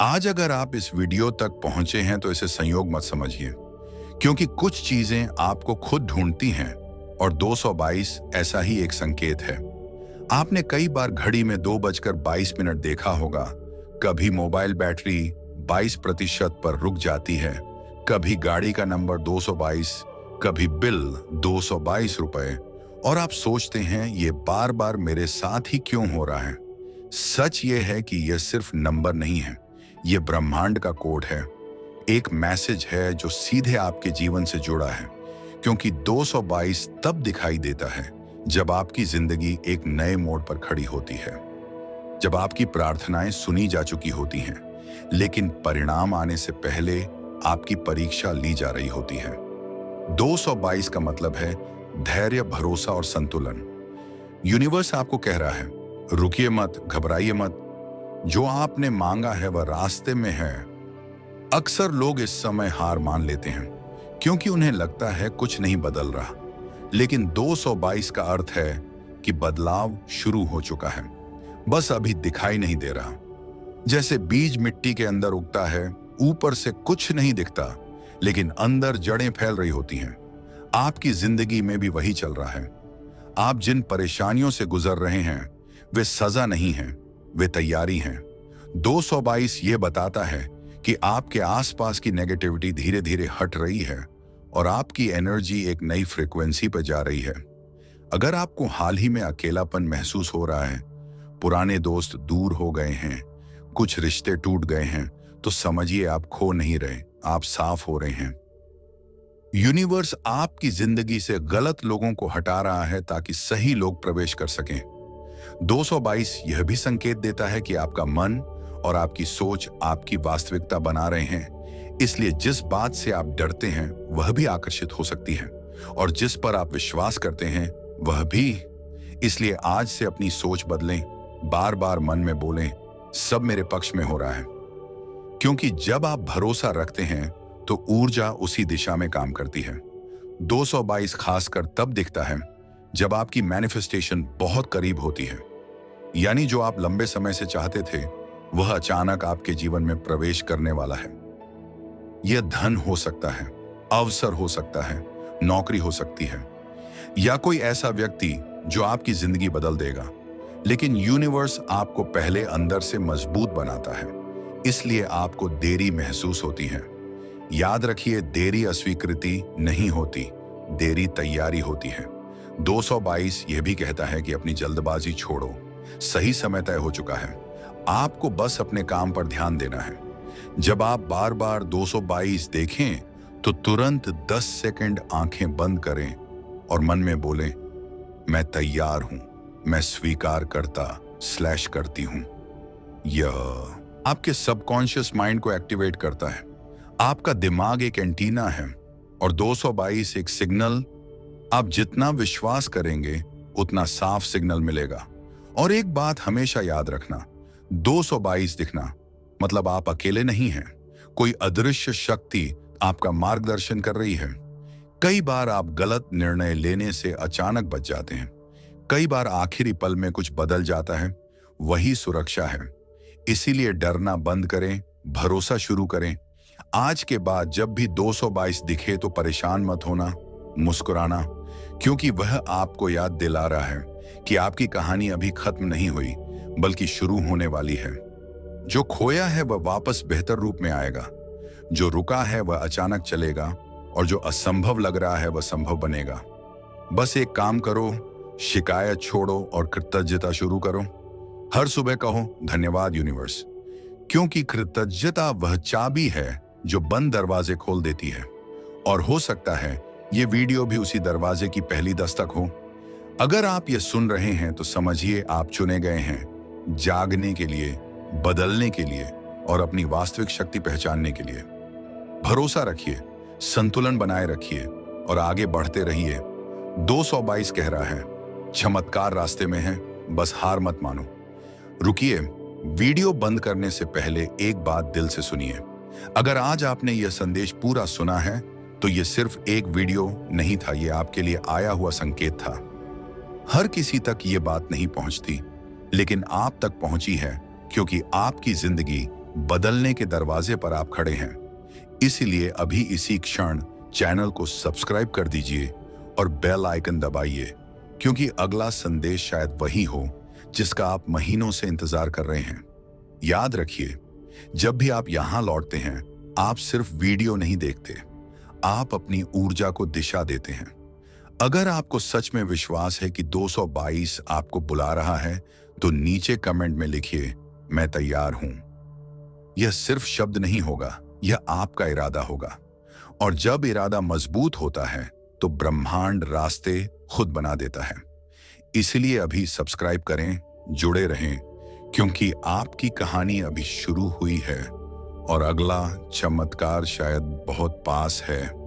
आज अगर आप इस वीडियो तक पहुंचे हैं तो इसे संयोग मत समझिए, क्योंकि कुछ चीजें आपको खुद ढूंढती हैं और 222 ऐसा ही एक संकेत है। आपने कई बार घड़ी में 2:22 देखा होगा। कभी मोबाइल बैटरी 22% पर रुक जाती है, कभी गाड़ी का नंबर 222, कभी बिल 222 रुपए, और आप सोचते हैं ये बार बार मेरे साथ ही क्यों हो रहा है। सच ये है कि यह सिर्फ नंबर नहीं है, ये ब्रह्मांड का कोड है। एक मैसेज है जो सीधे आपके जीवन से जुड़ा है, क्योंकि 222 तब दिखाई देता है जब आपकी जिंदगी एक नए मोड़ पर खड़ी होती है, जब आपकी प्रार्थनाएं सुनी जा चुकी होती हैं, लेकिन परिणाम आने से पहले आपकी परीक्षा ली जा रही होती है। 222 का मतलब है धैर्य, भरोसा और संतुलन। यूनिवर्स आपको कह रहा है, रुकिए मत, घबराइए मत, जो आपने मांगा है वह रास्ते में है। अक्सर लोग इस समय हार मान लेते हैं क्योंकि उन्हें लगता है कुछ नहीं बदल रहा, लेकिन 222 का अर्थ है कि बदलाव शुरू हो चुका है, बस अभी दिखाई नहीं दे रहा। जैसे बीज मिट्टी के अंदर उगता है, ऊपर से कुछ नहीं दिखता, लेकिन अंदर जड़ें फैल रही होती हैं। आपकी जिंदगी में भी वही चल रहा है। आप जिन परेशानियों से गुजर रहे हैं वे सजा नहीं हैं, वे तैयारी हैं। 222 ये बताता है कि आपके आसपास की नेगेटिविटी धीरे धीरे हट रही है और आपकी एनर्जी एक नई फ्रीक्वेंसी पर जा रही है। अगर आपको हाल ही में अकेलापन महसूस हो रहा है, पुराने दोस्त दूर हो गए हैं, कुछ रिश्ते टूट गए हैं, तो समझिए आप खो नहीं रहे, आप साफ हो रहे हैं। यूनिवर्स आपकी जिंदगी से गलत लोगों को हटा रहा है ताकि सही लोग प्रवेश कर सकें। 222 यह भी संकेत देता है कि आपका मन और आपकी सोच आपकी वास्तविकता बना रहे हैं, इसलिए जिस बात से आप डरते हैं वह भी आकर्षित हो सकती है, और जिस पर आप विश्वास करते हैं वह भी। इसलिए आज से अपनी सोच बदलें, बार बार मन में बोलें, सब मेरे पक्ष में हो रहा है, क्योंकि जब आप भरोसा रखते हैं तो ऊर्जा उसी दिशा में काम करती है। 222 खासकर तब दिखता है जब आपकी मैनिफेस्टेशन बहुत करीब होती है, यानी जो आप लंबे समय से चाहते थे वह अचानक आपके जीवन में प्रवेश करने वाला है। यह धन हो सकता है, अवसर हो सकता है, नौकरी हो सकती है, या कोई ऐसा व्यक्ति जो आपकी जिंदगी बदल देगा। लेकिन यूनिवर्स आपको पहले अंदर से मजबूत बनाता है, इसलिए आपको देरी महसूस होती है। याद रखिए, देरी अस्वीकृति नहीं होती, देरी तैयारी होती है। 222 यह भी कहता है कि अपनी जल्दबाजी छोड़ो, सही समय तय हो चुका है, आपको बस अपने काम पर ध्यान देना है। जब आप बार बार 222 देखें तो तुरंत 10 सेकंड आंखें बंद करें और मन में बोलें, मैं तैयार हूं, मैं स्वीकार करती हूं। यह आपके सबकॉन्शियस माइंड को एक्टिवेट करता है। आपका दिमाग एक एंटीना है और 222 एक सिग्नल। आप जितना विश्वास करेंगे उतना साफ सिग्नल मिलेगा। और एक बात हमेशा याद रखना, 222 दिखना मतलब आप अकेले नहीं हैं, कोई अदृश्य शक्ति आपका मार्गदर्शन कर रही है। कई बार आप गलत निर्णय लेने से अचानक बच जाते हैं, कई बार आखिरी पल में कुछ बदल जाता है, वही सुरक्षा है। इसीलिए डरना बंद करें, भरोसा शुरू करें। आज के बाद जब भी 222 दिखे तो परेशान मत होना, मुस्कुराना, क्योंकि वह आपको याद दिला रहा है कि आपकी कहानी अभी खत्म नहीं हुई, बल्कि शुरू होने वाली है। जो खोया है वह वापस बेहतर रूप में आएगा, जो रुका है वह अचानक चलेगा, और जो असंभव लग रहा है वह संभव बनेगा। बस एक काम करो, शिकायत छोड़ो और कृतज्ञता शुरू करो। हर सुबह कहो, धन्यवाद यूनिवर्स, क्योंकि कृतज्ञता वह चाबी है जो बंद दरवाजे खोल देती है। और हो सकता है ये वीडियो भी उसी दरवाजे की पहली दस्तक हो। अगर आप ये सुन रहे हैं तो समझिए आप चुने गए हैं, जागने के लिए, बदलने के लिए और अपनी वास्तविक शक्ति पहचानने के लिए। भरोसा रखिए, संतुलन बनाए रखिए और आगे बढ़ते रहिए। 222 कह रहा है, चमत्कार रास्ते में है, बस हार मत मानो। रुकिए, वीडियो बंद करने से पहले एक बात दिल से सुनिए। अगर आज आपने यह संदेश पूरा सुना है तो यह सिर्फ एक वीडियो नहीं था, यह आपके लिए आया हुआ संकेत था। हर किसी तक ये बात नहीं पहुंचती, लेकिन आप तक पहुंची है, क्योंकि आपकी जिंदगी बदलने के दरवाजे पर आप खड़े हैं। इसलिए अभी इसी क्षण चैनल को सब्सक्राइब कर दीजिए और बेल आइकन दबाइए, क्योंकि अगला संदेश शायद वही हो जिसका आप महीनों से इंतजार कर रहे हैं। याद रखिए, जब भी आप यहां लौटते हैं, आप सिर्फ वीडियो नहीं देखते, आप अपनी ऊर्जा को दिशा देते हैं। अगर आपको सच में विश्वास है कि 222 आपको बुला रहा है, तो नीचे कमेंट में लिखिए, मैं तैयार हूं। यह सिर्फ शब्द नहीं होगा, यह आपका इरादा होगा। और जब इरादा मजबूत होता है, तो ब्रह्मांड रास्ते खुद बना देता है। इसलिए अभी सब्सक्राइब करें, जुड़े रहें, क्योंकि आपकी कहानी अभी शुरू हुई है और अगला चमत्कार शायद बहुत पास है।